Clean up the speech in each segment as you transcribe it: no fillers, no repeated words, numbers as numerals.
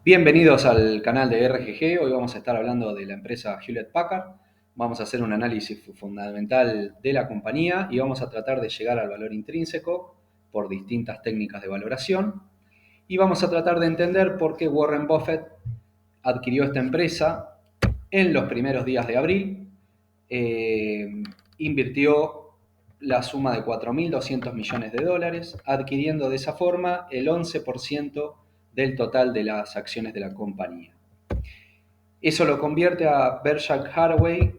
Bienvenidos al canal de RGG. Hoy vamos a estar hablando de la empresa Hewlett Packard. Vamos a hacer un análisis fundamental de la compañía y vamos a tratar de llegar al valor intrínseco por distintas técnicas de valoración. Y vamos a tratar de entender por qué Warren Buffett adquirió esta empresa en los primeros días de abril. Invirtió la suma de 4.200 millones de dólares, adquiriendo de esa forma el 11% del total de las acciones de la compañía. Eso lo convierte a Berkshire Hathaway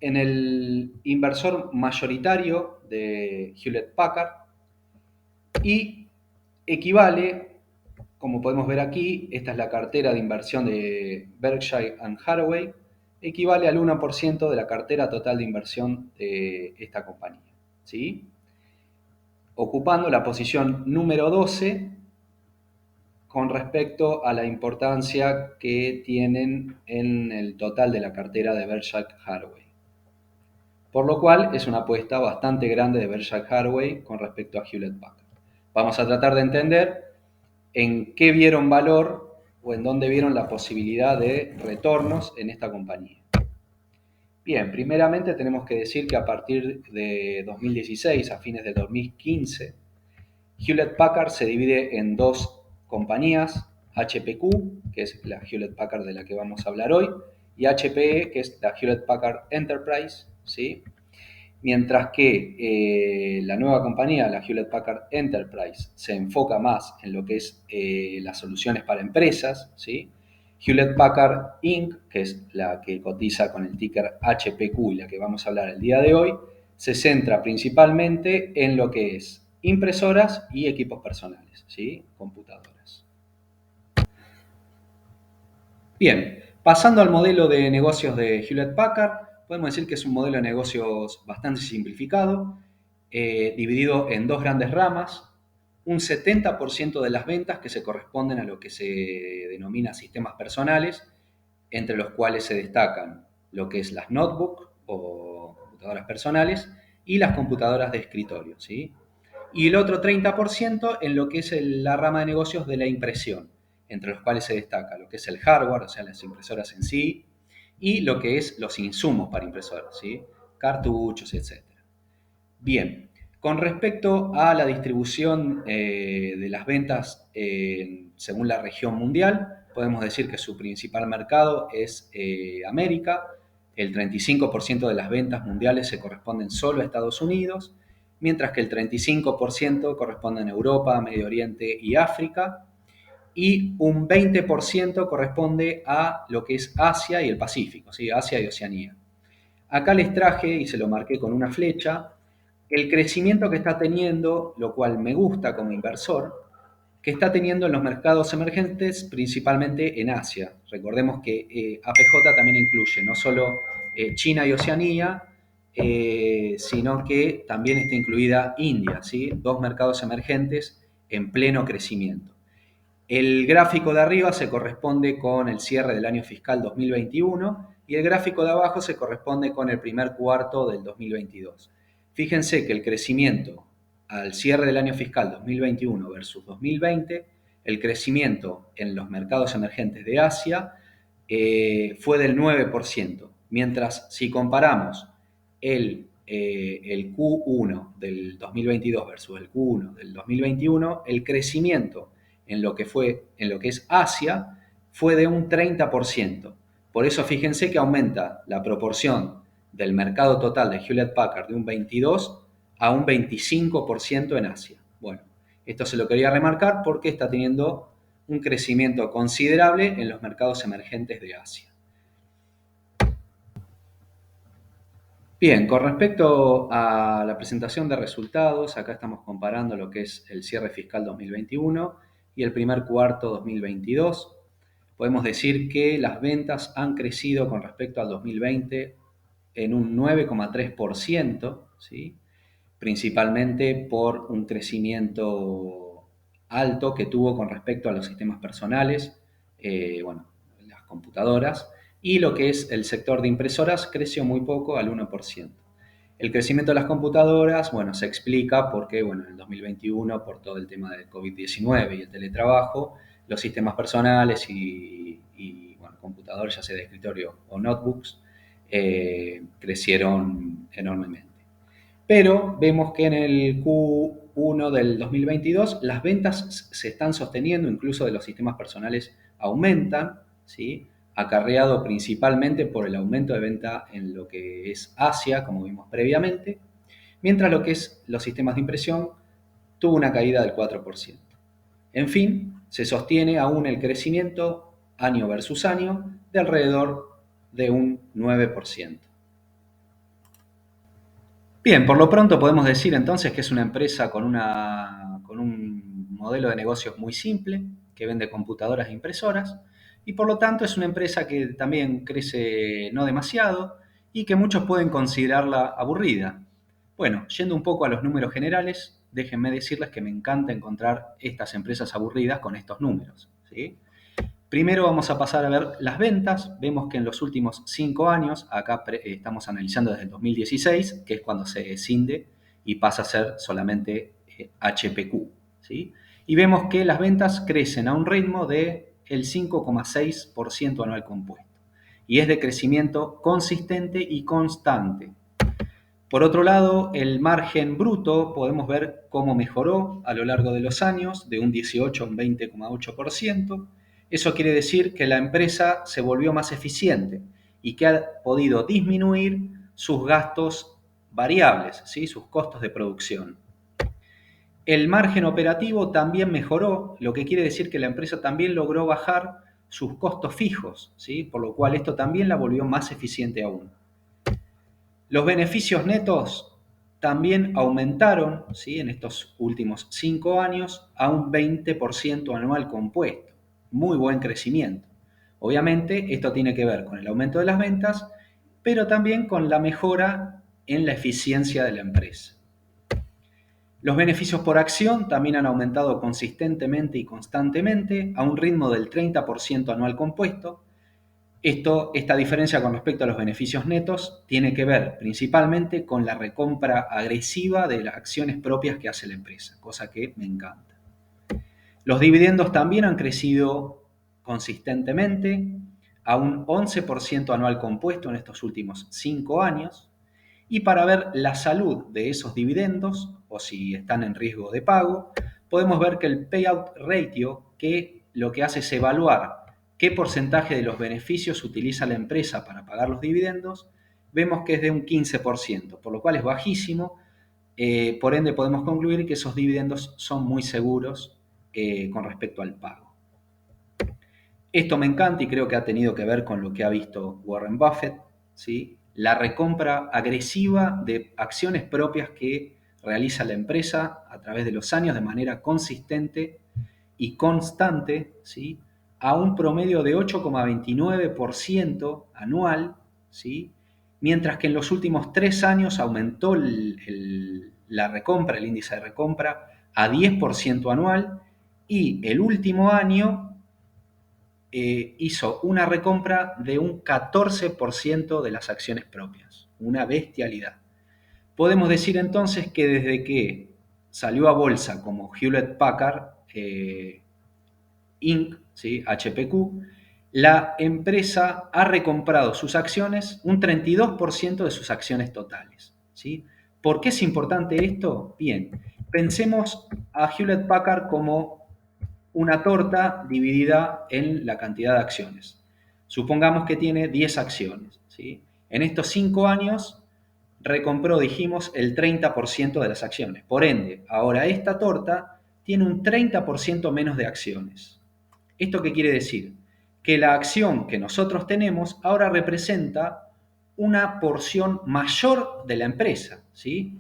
en el inversor mayoritario de Hewlett Packard y equivale, como podemos ver aquí, esta es la cartera de inversión de Berkshire Hathaway, equivale al 1% de la cartera total de inversión de esta compañía, ¿sí? Ocupando la posición número 12 con respecto a la importancia que tienen en el total de la cartera de Berkshire Hathaway. Por lo cual es una apuesta bastante grande de Berkshire Hathaway con respecto a Hewlett Packard. Vamos a tratar de entender en qué vieron valor o en dónde vieron la posibilidad de retornos en esta compañía. Bien, primeramente tenemos que decir que a partir de 2016, a fines de 2015, Hewlett Packard se divide en dos compañías, HPQ, que es la Hewlett Packard de la que vamos a hablar hoy, y HPE, que es la Hewlett Packard Enterprise, ¿sí? Mientras que la nueva compañía, la Hewlett Packard Enterprise, se enfoca más en lo que es las soluciones para empresas, ¿sí? Hewlett Packard Inc., que es la que cotiza con el ticker HPQ y la que vamos a hablar el día de hoy, se centra principalmente en lo que es impresoras y equipos personales, ¿sí? Computadoras. Bien, pasando al modelo de negocios de Hewlett Packard, podemos decir que es un modelo de negocios bastante simplificado, dividido en dos grandes ramas. Un 70% de las ventas que se corresponden a lo que se denomina sistemas personales, entre los cuales se destacan lo que es las notebooks o computadoras personales y las computadoras de escritorio, ¿sí? Y el otro 30% en lo que es la rama de negocios de la impresión, entre los cuales se destaca lo que es el hardware, o sea, las impresoras en sí, y lo que es los insumos para impresoras, ¿sí? Cartuchos, etc. Bien, con respecto a la distribución de las ventas según la región mundial, podemos decir que su principal mercado es América. El 35% de las ventas mundiales se corresponden solo a Estados Unidos, mientras que el 35% corresponden a Europa, Medio Oriente y África, y un 20% corresponde a lo que es Asia y el Pacífico, ¿sí? Asia y Oceanía. Acá les traje, y se lo marqué con una flecha, el crecimiento que está teniendo, lo cual me gusta como inversor, que está teniendo en los mercados emergentes, principalmente en Asia. Recordemos que APJ también incluye no solo China y Oceanía, sino que también está incluida India, ¿sí? Dos mercados emergentes en pleno crecimiento. El gráfico de arriba se corresponde con el cierre del año fiscal 2021 y el gráfico de abajo se corresponde con el primer cuarto del 2022. Fíjense que el crecimiento al cierre del año fiscal 2021 versus 2020, el crecimiento en los mercados emergentes de Asia fue del 9%, mientras si comparamos el Q1 del 2022 versus el Q1 del 2021, el crecimiento en lo que es Asia fue de un 30%. Por eso fíjense que aumenta la proporción del mercado total de Hewlett Packard de un 22 a un 25% en Asia. Bueno, esto se lo quería remarcar porque está teniendo un crecimiento considerable en los mercados emergentes de Asia. Bien, con respecto a la presentación de resultados, acá estamos comparando lo que es el cierre fiscal 2021 y el primer cuarto 2022. Podemos decir que las ventas han crecido con respecto al 2020 en un 9,3%, ¿sí? Principalmente por un crecimiento alto que tuvo con respecto a los sistemas personales, bueno, las computadoras, y lo que es el sector de impresoras creció muy poco, al 1%. El crecimiento de las computadoras, bueno, se explica porque, bueno, en el 2021, por todo el tema del COVID-19 y el teletrabajo, los sistemas personales y, bueno, computadores, ya sea de escritorio o notebooks, crecieron enormemente. Pero vemos que en el Q1 del 2022 las ventas se están sosteniendo, incluso de los sistemas personales aumentan, ¿sí? Acarreado principalmente por el aumento de venta en lo que es Asia, como vimos previamente, mientras lo que es los sistemas de impresión tuvo una caída del 4%. En fin, se sostiene aún el crecimiento año versus año de alrededor de un 9%. Bien, por lo pronto podemos decir entonces que es una empresa con un modelo de negocios muy simple, que vende computadoras e impresoras, y por lo tanto es una empresa que también crece no demasiado y que muchos pueden considerarla aburrida. Bueno, yendo un poco a los números generales, déjenme decirles que me encanta encontrar estas empresas aburridas con estos números, ¿sí? Primero vamos a pasar a ver las ventas. Vemos que en los últimos 5 años, acá estamos analizando desde el 2016, que es cuando se escinde y pasa a ser solamente HPQ, ¿sí? Y vemos que las ventas crecen a un ritmo del 5,6% anual compuesto. Y es de crecimiento consistente y constante. Por otro lado, el margen bruto podemos ver cómo mejoró a lo largo de los años, de un 18 a un 20,8%. Eso quiere decir que la empresa se volvió más eficiente y que ha podido disminuir sus gastos variables, ¿sí? Sus costos de producción. El margen operativo también mejoró, lo que quiere decir que la empresa también logró bajar sus costos fijos, ¿sí? Por lo cual esto también la volvió más eficiente aún. Los beneficios netos también aumentaron, ¿sí? En estos últimos 5 años a un 20% anual compuesto. Muy buen crecimiento. Obviamente esto tiene que ver con el aumento de las ventas, pero también con la mejora en la eficiencia de la empresa. Los beneficios por acción también han aumentado consistentemente y constantemente a un ritmo del 30% anual compuesto. Esta diferencia con respecto a los beneficios netos tiene que ver principalmente con la recompra agresiva de las acciones propias que hace la empresa, cosa que me encanta. Los dividendos también han crecido consistentemente a un 11% anual compuesto en estos últimos 5 años. Y para ver la salud de esos dividendos, o si están en riesgo de pago, podemos ver que el payout ratio, que lo que hace es evaluar qué porcentaje de los beneficios utiliza la empresa para pagar los dividendos, vemos que es de un 15%, por lo cual es bajísimo. Por ende, podemos concluir que esos dividendos son muy seguros con respecto al pago. Esto me encanta y creo que ha tenido que ver con lo que ha visto Warren Buffett, ¿sí? La recompra agresiva de acciones propias que realiza la empresa a través de los años de manera consistente y constante, ¿sí? A un promedio de 8,29% anual, ¿sí? Mientras que en los últimos 3 años aumentó la recompra, el índice de recompra, a 10% anual, y el último año hizo una recompra de un 14% de las acciones propias. Una bestialidad. Podemos decir entonces que desde que salió a bolsa como Hewlett Packard Inc., ¿sí? HPQ, la empresa ha recomprado sus acciones, un 32% de sus acciones totales, ¿sí? ¿Por qué es importante esto? Bien, pensemos a Hewlett Packard como una torta dividida en la cantidad de acciones. Supongamos que tiene 10 acciones, ¿sí? En estos 5 años recompró, dijimos, el 30% de las acciones. Por ende, ahora esta torta tiene un 30% menos de acciones. ¿Esto qué quiere decir? Que la acción que nosotros tenemos ahora representa una porción mayor de la empresa, ¿sí?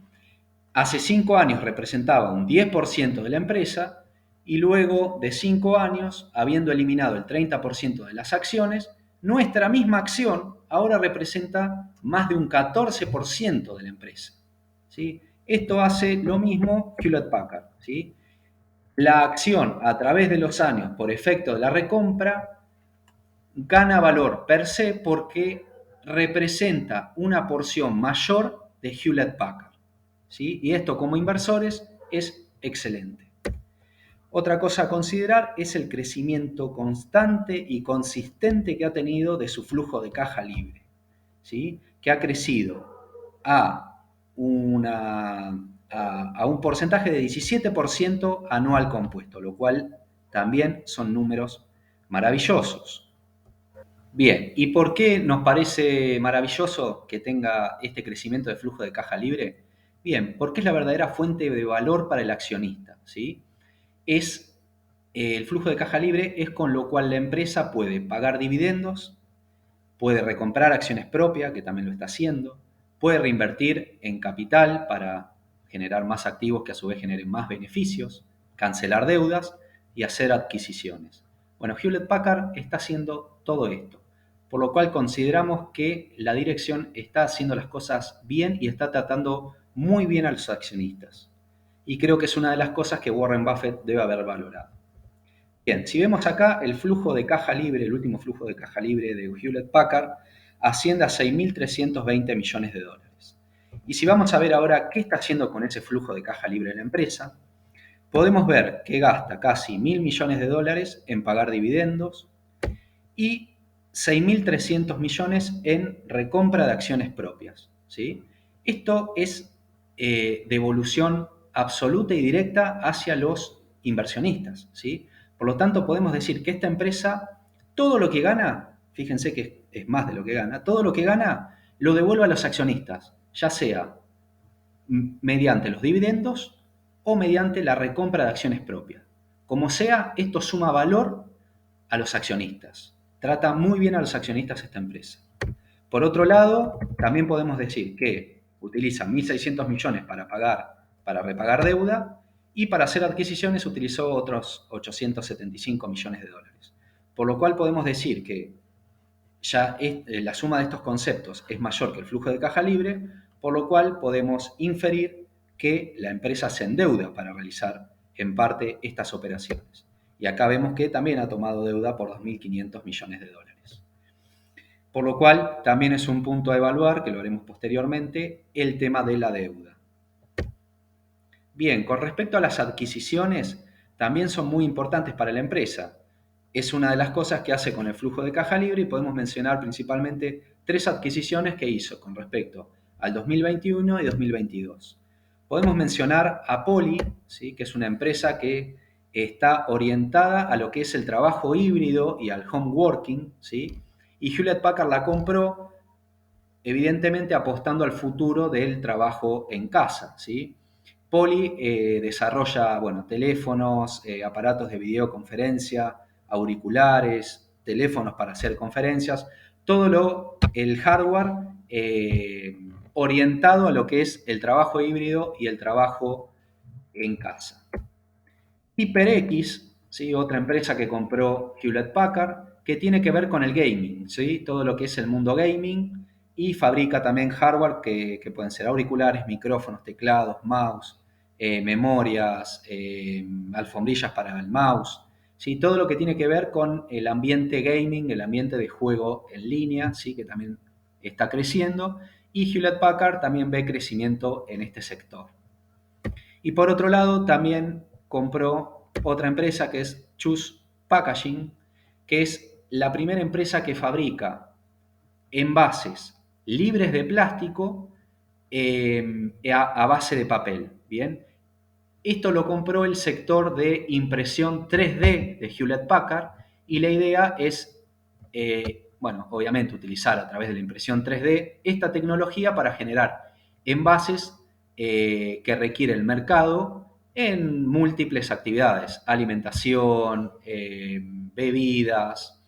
Hace 5 años representaba un 10% de la empresa y luego de 5 años, habiendo eliminado el 30% de las acciones, nuestra misma acción ahora representa más de un 14% de la empresa, ¿sí? Esto hace lo mismo Hewlett Packard, ¿sí? La acción a través de los años, por efecto de la recompra, gana valor per se porque representa una porción mayor de Hewlett Packard, ¿sí? Y esto como inversores es excelente. Otra cosa a considerar es el crecimiento constante y consistente que ha tenido de su flujo de caja libre, ¿sí? Que ha crecido a, a un porcentaje de 17% anual compuesto, lo cual también son números maravillosos. Bien, ¿y por qué nos parece maravilloso que tenga este crecimiento de flujo de caja libre? Bien, porque es la verdadera fuente de valor para el accionista, ¿sí? Es el flujo de caja libre es con lo cual la empresa puede pagar dividendos, puede recomprar acciones propias, que también lo está haciendo, puede reinvertir en capital para generar más activos que a su vez generen más beneficios, cancelar deudas y hacer adquisiciones. Bueno, Hewlett Packard está haciendo todo esto, por lo cual consideramos que la dirección está haciendo las cosas bien y está tratando muy bien a los accionistas. Y creo que es una de las cosas que Warren Buffett debe haber valorado. Bien, si vemos acá el flujo de caja libre, el último flujo de caja libre de Hewlett Packard, asciende a 6.320 millones de dólares. Y si vamos a ver ahora qué está haciendo con ese flujo de caja libre la empresa, podemos ver que gasta casi 1.000 millones de dólares en pagar dividendos y 6.300 millones en recompra de acciones propias, ¿sí? Esto es devolución absoluta y directa hacia los inversionistas, ¿sí? Por lo tanto, podemos decir que esta empresa, todo lo que gana, fíjense que es más de lo que gana, todo lo que gana lo devuelve a los accionistas, ya sea mediante los dividendos o mediante la recompra de acciones propias. Como sea, esto suma valor a los accionistas. Trata muy bien a los accionistas esta empresa. Por otro lado, también podemos decir que utiliza 1.600 millones para repagar deuda y para hacer adquisiciones utilizó otros 875 millones de dólares. Por lo cual podemos decir que ya la suma de estos conceptos es mayor que el flujo de caja libre, por lo cual podemos inferir que la empresa se endeuda para realizar en parte estas operaciones. Y acá vemos que también ha tomado deuda por 2.500 millones de dólares. Por lo cual también es un punto a evaluar, que lo haremos posteriormente, el tema de la deuda. Bien, con respecto a las adquisiciones, también son muy importantes para la empresa. Es una de las cosas que hace con el flujo de caja libre y podemos mencionar principalmente 3 adquisiciones que hizo con respecto al 2021 y 2022. Podemos mencionar a Poly, ¿sí? Que es una empresa que está orientada a lo que es el trabajo híbrido y al home working, ¿sí? Y Hewlett Packard la compró evidentemente apostando al futuro del trabajo en casa, ¿sí? Poly desarrolla, bueno, teléfonos, aparatos de videoconferencia, auriculares, teléfonos para hacer conferencias, el hardware orientado a lo que es el trabajo híbrido y el trabajo en casa. HyperX, ¿sí? Otra empresa que compró Hewlett Packard, que tiene que ver con el gaming, ¿sí? Todo lo que es el mundo gaming, y fabrica también hardware que pueden ser auriculares, micrófonos, teclados, mouse, memorias, alfombrillas para el mouse, ¿sí? Todo lo que tiene que ver con el ambiente gaming, el ambiente de juego en línea, ¿sí? Que también está creciendo, y Hewlett Packard también ve crecimiento en este sector. Y por otro lado, también compró otra empresa que es Choose Packaging, que es la primera empresa que fabrica envases libres de plástico a base de papel. Bien, esto lo compró el sector de impresión 3D de Hewlett Packard y la idea es, bueno, obviamente utilizar a través de la impresión 3D esta tecnología para generar envases que requiere el mercado en múltiples actividades, alimentación, bebidas,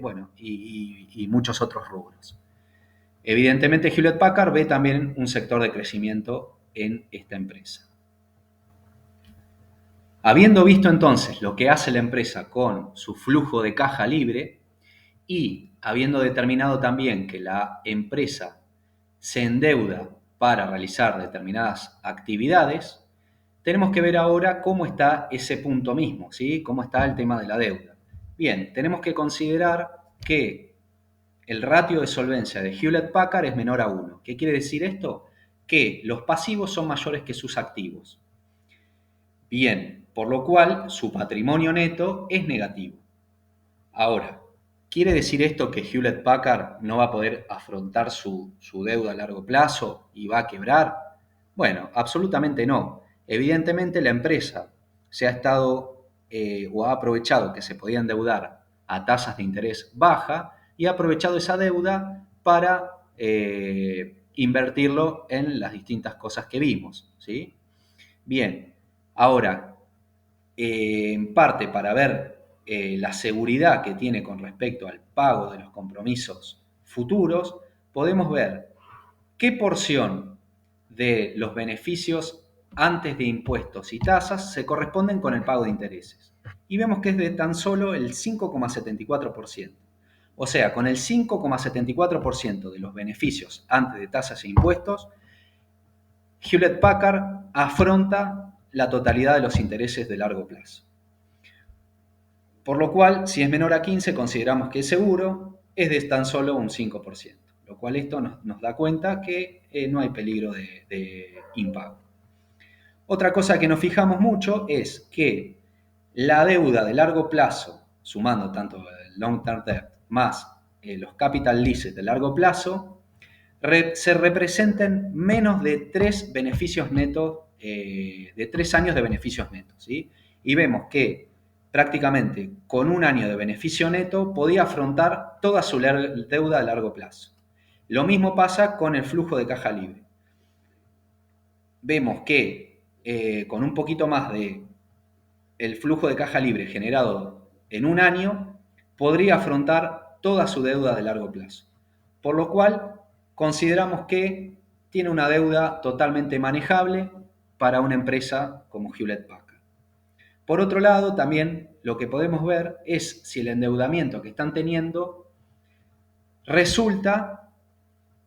bueno, y muchos otros rubros. Evidentemente, Hewlett Packard ve también un sector de crecimiento en esta empresa. Habiendo visto entonces lo que hace la empresa con su flujo de caja libre y habiendo determinado también que la empresa se endeuda para realizar determinadas actividades, tenemos que ver ahora cómo está ese punto mismo, ¿sí? Cómo está el tema de la deuda. Bien, tenemos que considerar que el ratio de solvencia de Hewlett Packard es menor a 1. ¿Qué quiere decir esto? Que los pasivos son mayores que sus activos. Bien, por lo cual su patrimonio neto es negativo. Ahora, ¿quiere decir esto que Hewlett Packard no va a poder afrontar su deuda a largo plazo y va a quebrar? Bueno, absolutamente no. Evidentemente la empresa se ha estado o ha aprovechado que se podía endeudar a tasas de interés baja y ha aprovechado esa deuda para invertirlo en las distintas cosas que vimos, ¿sí? Bien, ahora, en parte para ver la seguridad que tiene con respecto al pago de los compromisos futuros, podemos ver qué porción de los beneficios antes de impuestos y tasas se corresponden con el pago de intereses. Y vemos que es de tan solo el 5,74%. O sea, con el 5,74% de los beneficios antes de tasas e impuestos, Hewlett Packard afronta la totalidad de los intereses de largo plazo. Por lo cual, si es menor a 15, consideramos que es seguro, es de tan solo un 5%, lo cual esto nos da cuenta que no hay peligro de impago. Otra cosa que nos fijamos mucho es que la deuda de largo plazo, sumando tanto el long term debt más los capital leases de largo plazo, se representen menos de 3 beneficios netos, de 3 años de beneficios netos, ¿sí? Y vemos que prácticamente con un año de beneficio neto podía afrontar toda su deuda a largo plazo. Lo mismo pasa con el flujo de caja libre. Vemos que con un poquito más de el flujo de caja libre generado en un año, podría afrontar toda su deuda de largo plazo. Por lo cual, consideramos que tiene una deuda totalmente manejable para una empresa como Hewlett Packard. Por otro lado, también lo que podemos ver es si el endeudamiento que están teniendo resulta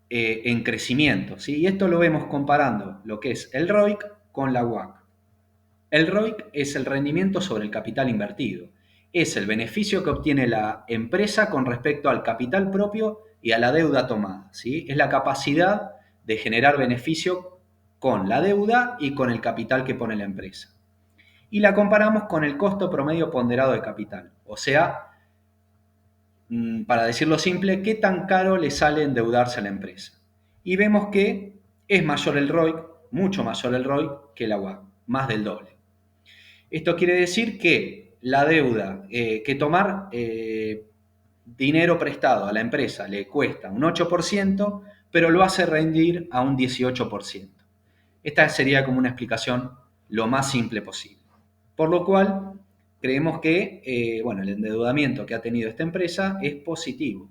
en crecimiento, ¿sí? Y esto lo vemos comparando lo que es el ROIC con la WACC. El ROIC es el rendimiento sobre el capital invertido. Es el beneficio que obtiene la empresa con respecto al capital propio y a la deuda tomada, ¿sí? Es la capacidad de generar beneficio con la deuda y con el capital que pone la empresa. Y la comparamos con el costo promedio ponderado de capital. O sea, para decirlo simple, qué tan caro le sale endeudarse a la empresa. Y vemos que es mayor el ROIC, mucho mayor el ROIC que la WACC, más del doble. Esto quiere decir que la deuda, que tomar dinero prestado a la empresa le cuesta un 8%, pero lo hace rendir a un 18%. Esta sería como una explicación lo más simple posible. Por lo cual, creemos que el endeudamiento que ha tenido esta empresa es positivo.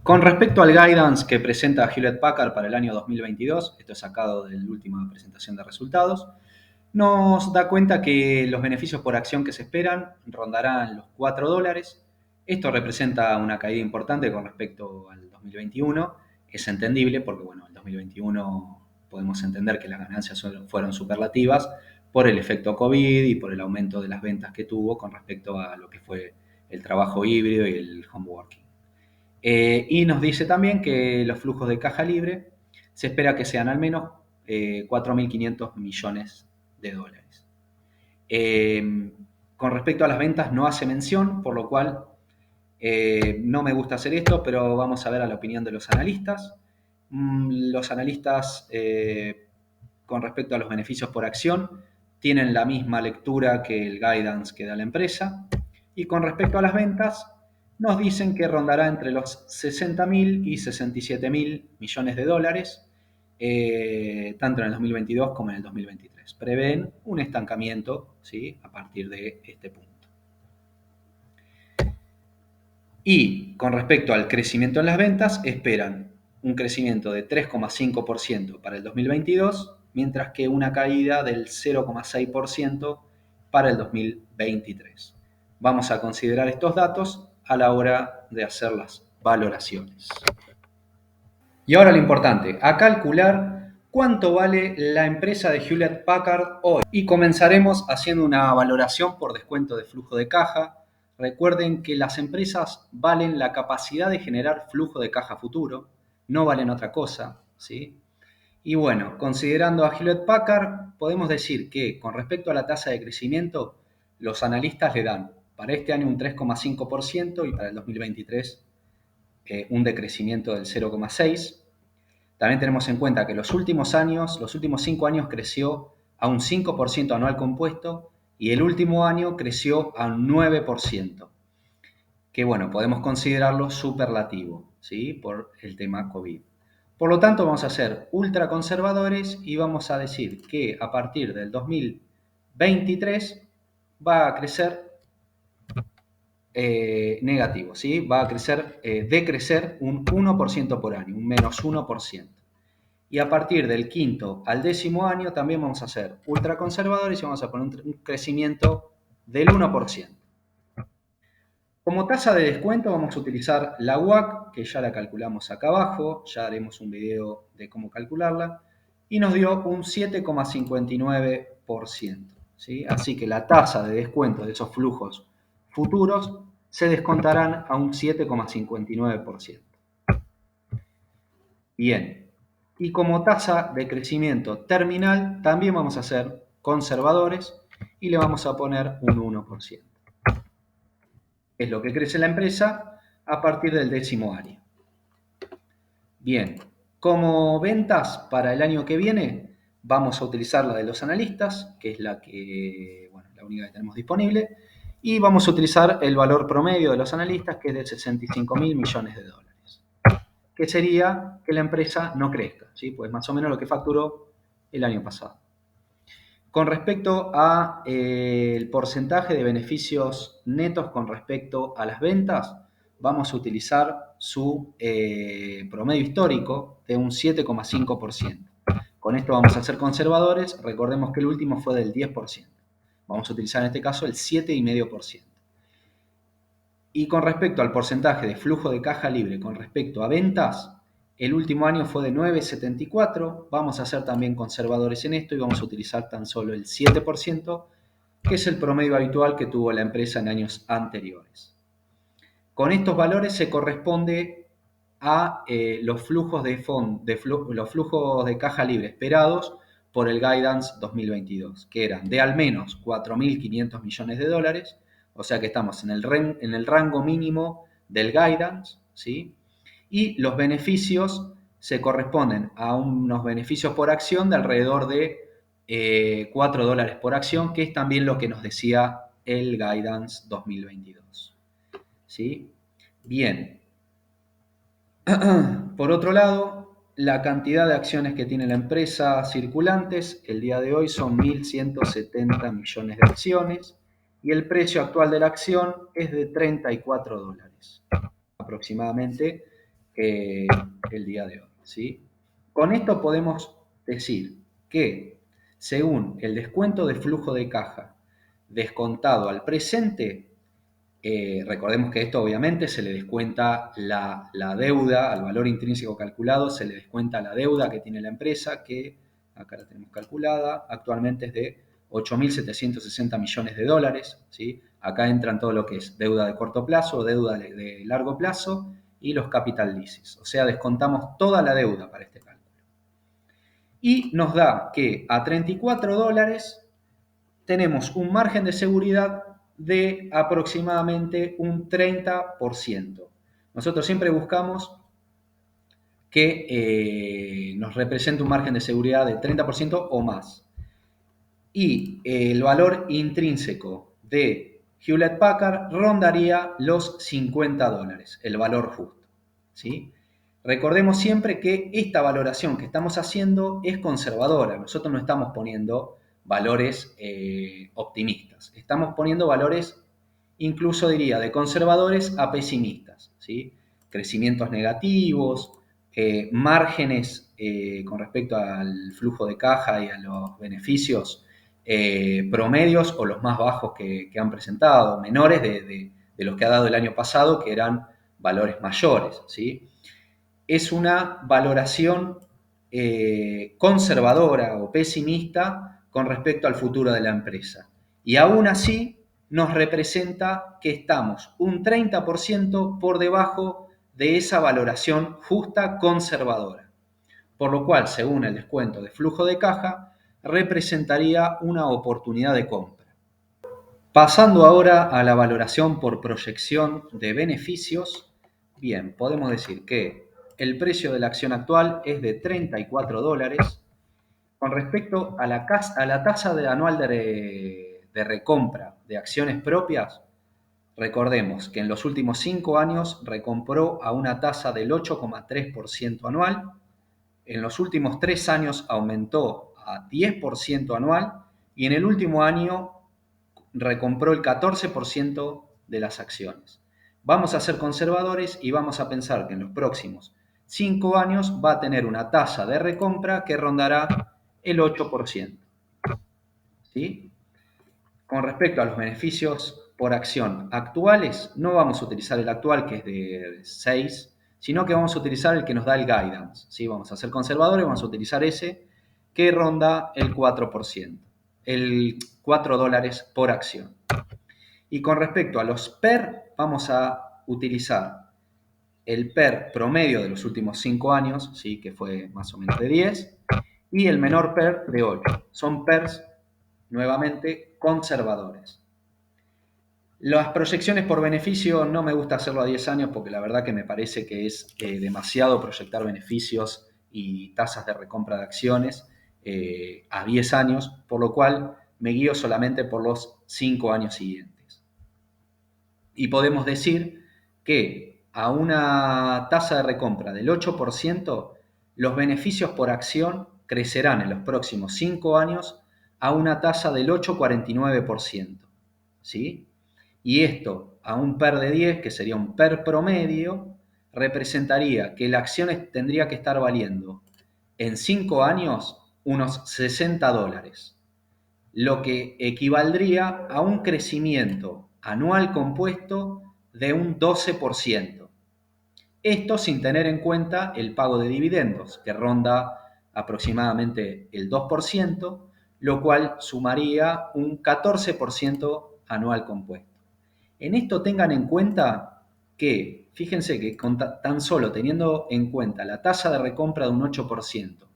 Con respecto al guidance que presenta Hewlett Packard para el año 2022, esto es sacado de la última presentación de resultados, nos da cuenta que los beneficios por acción que se esperan rondarán los $4. Esto representa una caída importante con respecto al 2021. Es entendible porque, bueno, el 2021 podemos entender que las ganancias fueron superlativas por el efecto COVID y por el aumento de las ventas que tuvo con respecto a lo que fue el trabajo híbrido y el home working. Y nos dice también que los flujos de caja libre se espera que sean al menos 4.500 millones de dólares. Con respecto a las ventas no hace mención, por lo cual no me gusta hacer esto, pero vamos a ver a la opinión de los analistas. Los analistas con respecto a los beneficios por acción tienen la misma lectura que el guidance que da la empresa. Y con respecto a las ventas, nos dicen que rondará entre los 60.000 y 67.000 millones de dólares, tanto en el 2022 como en el 2023. Prevén un estancamiento, ¿sí?, a partir de este punto. Y con respecto al crecimiento en las ventas, esperan un crecimiento de 3,5% para el 2022, mientras que una caída del 0,6% para el 2023. Vamos a considerar estos datos a la hora de hacer las valoraciones. Y ahora lo importante, a calcular cuánto vale la empresa de Hewlett Packard hoy. Y comenzaremos haciendo una valoración por descuento de flujo de caja. Recuerden que las empresas valen la capacidad de generar flujo de caja futuro, no valen otra cosa, ¿sí? Y bueno, considerando a Hewlett Packard, podemos decir que con respecto a la tasa de crecimiento, los analistas le dan para este año un 3,5% y para el 2023 un decrecimiento del 0,6%. También tenemos en cuenta que los últimos años, los últimos 5 años creció a un 5% anual compuesto y el último año creció a un 9%, que bueno, podemos considerarlo superlativo, ¿sí? Por el tema COVID. Por lo tanto, vamos a ser ultra conservadores y vamos a decir que a partir del 2023 va a crecer negativo, ¿sí? Va a crecer, decrecer un 1% por año, un menos 1%. Y a partir del quinto al décimo año también vamos a ser ultra conservadores y vamos a poner un crecimiento del 1%. Como tasa de descuento vamos a utilizar la WACC, que ya la calculamos acá abajo, ya haremos un video de cómo calcularla, y nos dio un 7,59%. ¿Sí? Así que la tasa de descuento de esos flujos futuros se descontarán a un 7,59%. Bien, y como tasa de crecimiento terminal también vamos a ser conservadores y le vamos a poner un 1%. Es lo que crece la empresa a partir del décimo año. Bien, como ventas para el año que viene, vamos a utilizar la de los analistas, que es la única que tenemos disponible, y vamos a utilizar el valor promedio de los analistas, que es de 65.000 millones de dólares, que sería que la empresa no crezca, ¿sí? Pues más o menos lo que facturó el año pasado. Con respecto a el porcentaje de beneficios netos con respecto a las ventas, vamos a utilizar su promedio histórico de un 7,5%. Con esto vamos a ser conservadores, recordemos que el último fue del 10%. Vamos a utilizar en este caso el 7,5%. Y con respecto al porcentaje de flujo de caja libre con respecto a ventas, el último año fue de 9,74. Vamos a ser también conservadores en esto y vamos a utilizar tan solo el 7%, que es el promedio habitual que tuvo la empresa en años anteriores. Con estos valores se corresponde a los flujos los flujos de caja libre esperados por el Guidance 2022, que eran de al menos 4.500 millones de dólares, o sea que estamos en el rango mínimo del Guidance, ¿sí? Y los beneficios se corresponden a unos beneficios por acción de alrededor de $4 por acción, que es también lo que nos decía el Guidance 2022. ¿Sí? Bien. Por otro lado, la cantidad de acciones que tiene la empresa circulantes el día de hoy son 1.170 millones de acciones y el precio actual de la acción es de $34 aproximadamente el día de hoy. ¿Sí? Con esto podemos decir que según el descuento de flujo de caja descontado al presente, recordemos que esto obviamente se le descuenta la deuda, al valor intrínseco calculado, se le descuenta la deuda que tiene la empresa, que acá la tenemos calculada, actualmente es de 8.760 millones de dólares. ¿Sí? Acá entran todo lo que es deuda de corto plazo, deuda de largo plazo y los capital leases. O sea, descontamos toda la deuda para este cálculo. Y nos da que a $34 tenemos un margen de seguridad de aproximadamente un 30%. Nosotros siempre buscamos que nos represente un margen de seguridad de 30% o más. Y el valor intrínseco de Hewlett Packard rondaría los $50, el valor justo. ¿Sí? Recordemos siempre que esta valoración que estamos haciendo es conservadora. Nosotros no estamos poniendo valores optimistas. Estamos poniendo valores, incluso diría, de conservadores a pesimistas. ¿Sí? Crecimientos negativos, márgenes con respecto al flujo de caja y a los beneficios promedios o los más bajos que han presentado, menores de los que ha dado el año pasado, que eran valores mayores. ¿Sí? Es una valoración conservadora o pesimista con respecto al futuro de la empresa. Y aún así nos representa que estamos un 30% por debajo de esa valoración justa conservadora. por lo cual, según el descuento de flujo de caja, representaría una oportunidad de compra. Pasando ahora a la valoración por proyección de beneficios, bien, podemos decir que el precio de la acción actual es de $34. Con respecto a la tasa anual de recompra de acciones propias, recordemos que en los últimos 5 años recompró a una tasa del 8,3% anual, en los últimos 3 años aumentó a 10% anual y en el último año recompró el 14% de las acciones. Vamos a ser conservadores y vamos a pensar que en los próximos 5 años va a tener una tasa de recompra que rondará el 8%. ¿Sí? Con respecto a los beneficios por acción actuales, no vamos a utilizar el actual, que es de 6, sino que vamos a utilizar el que nos da el guidance. ¿Sí? Vamos a ser conservadores, vamos a utilizar ese que ronda el 4%, el $4 por acción. Y con respecto a los PER, vamos a utilizar el PER promedio de los últimos 5 años, ¿sí? Que fue más o menos de 10, y el menor PER de 8. Son PERs nuevamente conservadores. Las proyecciones por beneficio no me gusta hacerlo a 10 años porque la verdad que me parece que es demasiado proyectar beneficios y tasas de recompra de acciones a 10 años, por lo cual me guío solamente por los 5 años siguientes. Y podemos decir que a una tasa de recompra del 8%, los beneficios por acción crecerán en los próximos 5 años a una tasa del 8,49%. ¿Sí? Y esto a un PER de 10, que sería un PER promedio, representaría que la acción tendría que estar valiendo en 5 años unos $60, lo que equivaldría a un crecimiento anual compuesto de un 12%. Esto sin tener en cuenta el pago de dividendos, que ronda aproximadamente el 2%, lo cual sumaría un 14% anual compuesto. En esto tengan en cuenta que, fíjense que tan solo teniendo en cuenta la tasa de recompra de un 8%,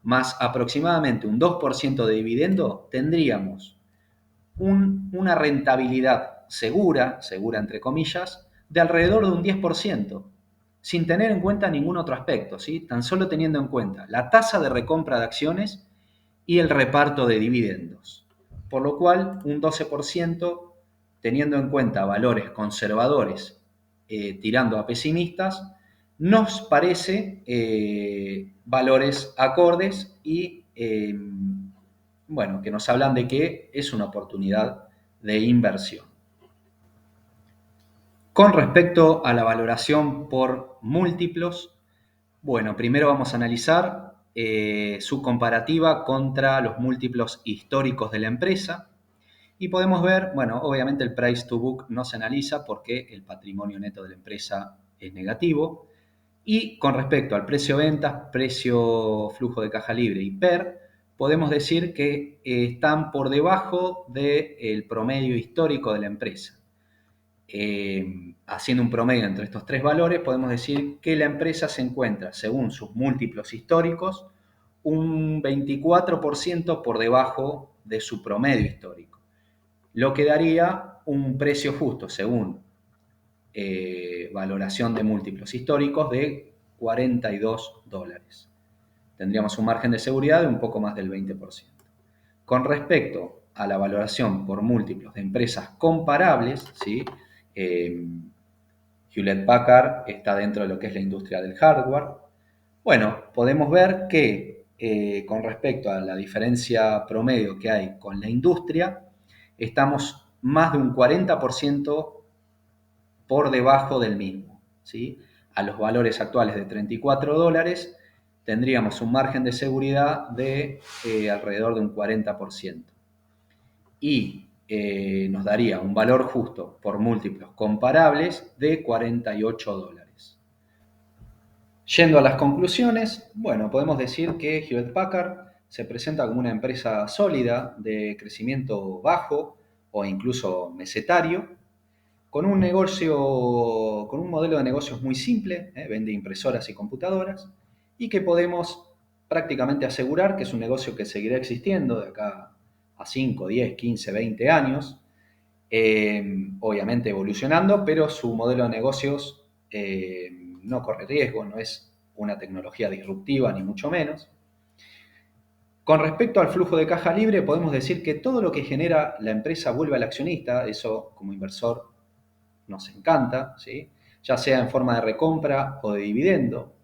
más aproximadamente un 2% de dividendo, tendríamos una rentabilidad segura entre comillas, de alrededor de un 10%, sin tener en cuenta ningún otro aspecto, ¿sí? Tan solo teniendo en cuenta la tasa de recompra de acciones y el reparto de dividendos. Por lo cual, un 12%, teniendo en cuenta valores conservadores tirando a pesimistas, nos parece valores acordes y bueno, que nos hablan de que es una oportunidad de inversión. Con respecto a la valoración por múltiplos, bueno, primero vamos a analizar su comparativa contra los múltiplos históricos de la empresa y podemos ver, bueno, obviamente el price to book no se analiza porque el patrimonio neto de la empresa es negativo y con respecto al precio ventas, precio flujo de caja libre y PER, podemos decir que están por debajo del promedio histórico de la empresa. Haciendo un promedio entre estos tres valores, podemos decir que la empresa se encuentra, según sus múltiplos históricos, un 24% por debajo de su promedio histórico, lo que daría un precio justo, según valoración de múltiplos históricos, de $42. Tendríamos un margen de seguridad de un poco más del 20%. Con respecto a la valoración por múltiplos de empresas comparables, ¿sí? Hewlett Packard está dentro de lo que es la industria del hardware. Bueno, podemos ver que con respecto a la diferencia promedio que hay con la industria, estamos más de un 40% por debajo del mismo. ¿Sí? A los valores actuales de $34, tendríamos un margen de seguridad de alrededor de un 40%. Y nos daría un valor justo por múltiplos comparables de $48. Yendo a las conclusiones, bueno, podemos decir que Hewlett Packard se presenta como una empresa sólida de crecimiento bajo o incluso mesetario, con un negocio, con un modelo de negocios muy simple, vende impresoras y computadoras, y que podemos prácticamente asegurar que es un negocio que seguirá existiendo de acá a 5, 10, 15, 20 años, obviamente evolucionando, pero su modelo de negocios no corre riesgo, no es una tecnología disruptiva, ni mucho menos. Con respecto al flujo de caja libre, podemos decir que todo lo que genera la empresa vuelve al accionista, eso como inversor nos encanta, ¿sí? Ya sea en forma de recompra o de dividendo.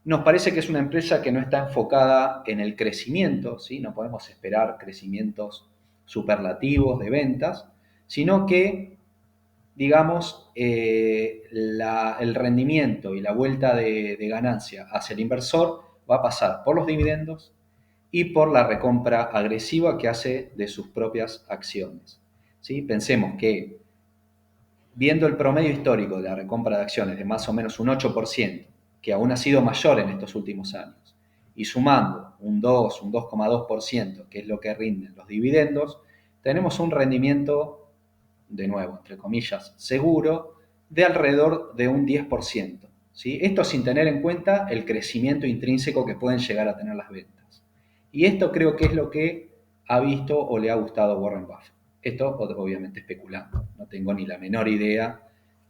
Nos parece que es una empresa que no está enfocada en el crecimiento, ¿sí? No podemos esperar crecimientos superlativos de ventas, sino que, digamos, el rendimiento y la vuelta de ganancia hacia el inversor va a pasar por los dividendos y por la recompra agresiva que hace de sus propias acciones, ¿sí? Pensemos que viendo el promedio histórico de la recompra de acciones de más o menos un 8%, que aún ha sido mayor en estos últimos años, y sumando un 2, un 2,2%, que es lo que rinden los dividendos, tenemos un rendimiento, de nuevo, entre comillas, seguro, de alrededor de un 10%. ¿Sí? Esto sin tener en cuenta el crecimiento intrínseco que pueden llegar a tener las ventas. Y esto creo que es lo que ha visto o le ha gustado a Warren Buffett. Esto obviamente especulando, no tengo ni la menor idea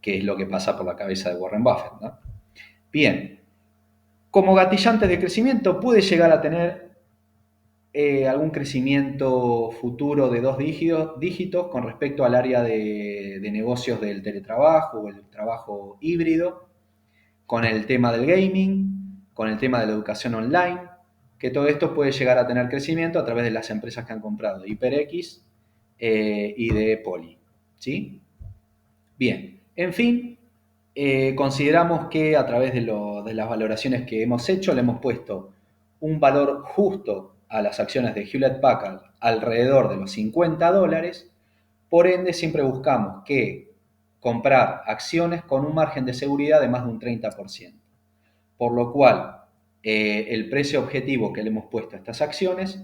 qué es lo que pasa por la cabeza de Warren Buffett, ¿no? Bien, como gatillante de crecimiento puede llegar a tener algún crecimiento futuro de 2 dígitos con respecto al área de negocios del teletrabajo o el trabajo híbrido, con el tema del gaming, con el tema de la educación online, que todo esto puede llegar a tener crecimiento a través de las empresas que han comprado de HyperX y de Poly. ¿Sí? Bien, en fin, consideramos que a través de las valoraciones que hemos hecho le hemos puesto un valor justo a las acciones de Hewlett Packard alrededor de los $50, por ende siempre buscamos que comprar acciones con un margen de seguridad de más de un 30%, por lo cual el precio objetivo que le hemos puesto a estas acciones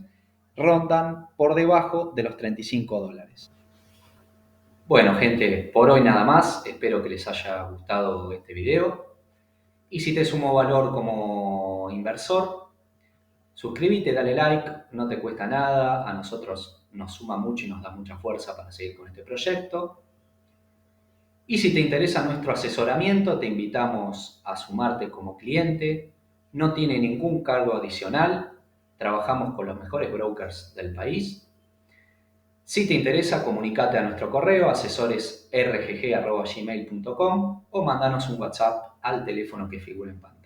rondan por debajo de los $35. Bueno, gente, por hoy nada más. Espero que les haya gustado este video. Y si te sumo valor como inversor, suscríbete, dale like, no te cuesta nada. A nosotros nos suma mucho y nos da mucha fuerza para seguir con este proyecto. Y si te interesa nuestro asesoramiento, te invitamos a sumarte como cliente. No tiene ningún cargo adicional. Trabajamos con los mejores brokers del país. Si te interesa, comunícate a nuestro correo asesoresrgg@gmail.com o mandanos un WhatsApp al teléfono que figura en pantalla.